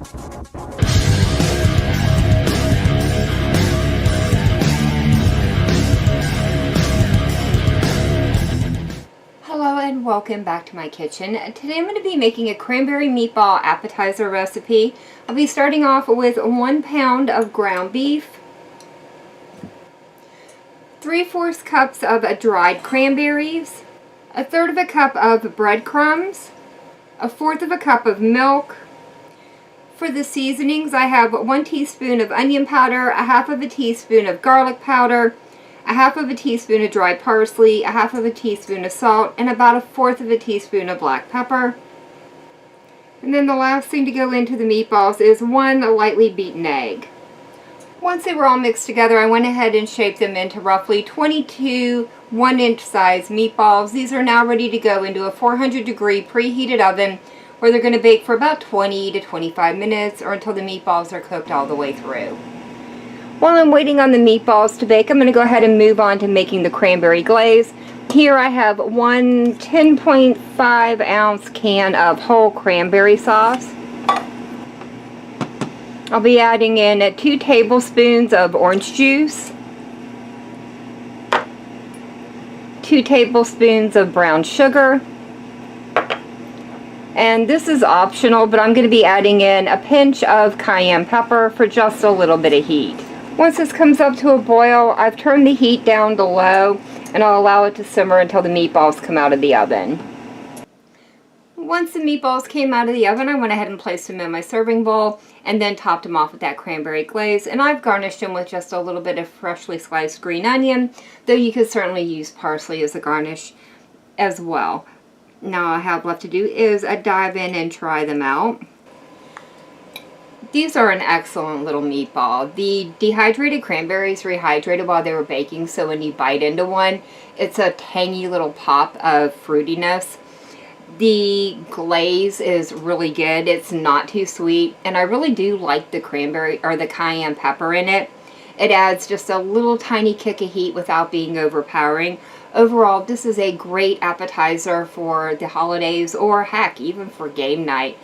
Hello and welcome back to my kitchen. Today I'm going to be making a cranberry meatball appetizer recipe. I'll be starting off with 1 pound of ground beef, 3/4 cups of dried cranberries, 1/3 cup of breadcrumbs, 1/4 cup of milk. For the seasonings, I have 1 teaspoon of onion powder, 1/2 teaspoon of garlic powder, 1/2 teaspoon of dried parsley, 1/2 teaspoon of salt, and about 1/4 teaspoon of black pepper. And then the last thing to go into the meatballs is 1 lightly beaten egg. Once they were all mixed together, I went ahead and shaped them into roughly 22 1-inch size meatballs. These are now ready to go into a 400-degree preheated oven where they're going to bake for about 20 to 25 minutes or until the meatballs are cooked all the way through. While I'm waiting on the meatballs to bake, I'm going to go ahead and move on to making the cranberry glaze. Here I have 1 10.5 ounce can of whole cranberry sauce. I'll be adding in 2 tablespoons of orange juice, 2 tablespoons of brown sugar, and this is optional, but I'm going to be adding in a pinch of cayenne pepper for just a little bit of heat. Once this comes up to a boil, I've turned the heat down to low, and I'll allow it to simmer until the meatballs come out of the oven. Once the meatballs came out of the oven, I went ahead and placed them in my serving bowl and then topped them off with that cranberry glaze, and I've garnished them with just a little bit of freshly sliced green onion, though you could certainly use parsley as a garnish as well. Now all I have left to do is dive in and try them out. These are an excellent little meatball. The dehydrated cranberries rehydrated while they were baking, so when you bite into one, it's a tangy little pop of fruitiness. The glaze is really good. It's not too sweet, and I really do like the cranberry or the cayenne pepper in it. It adds just a little tiny kick of heat without being overpowering. Overall, this is a great appetizer for the holidays, or heck, even for game night.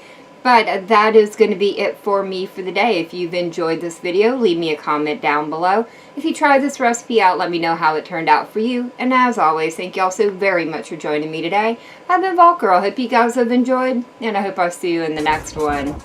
But that is going to be it for me for the day. If you've enjoyed this video, leave me a comment down below. If you tried this recipe out, let me know how it turned out for you. And as always, thank you all so very much for joining me today. I've been Volker. I hope you guys have enjoyed, and I hope I'll see you in the next one.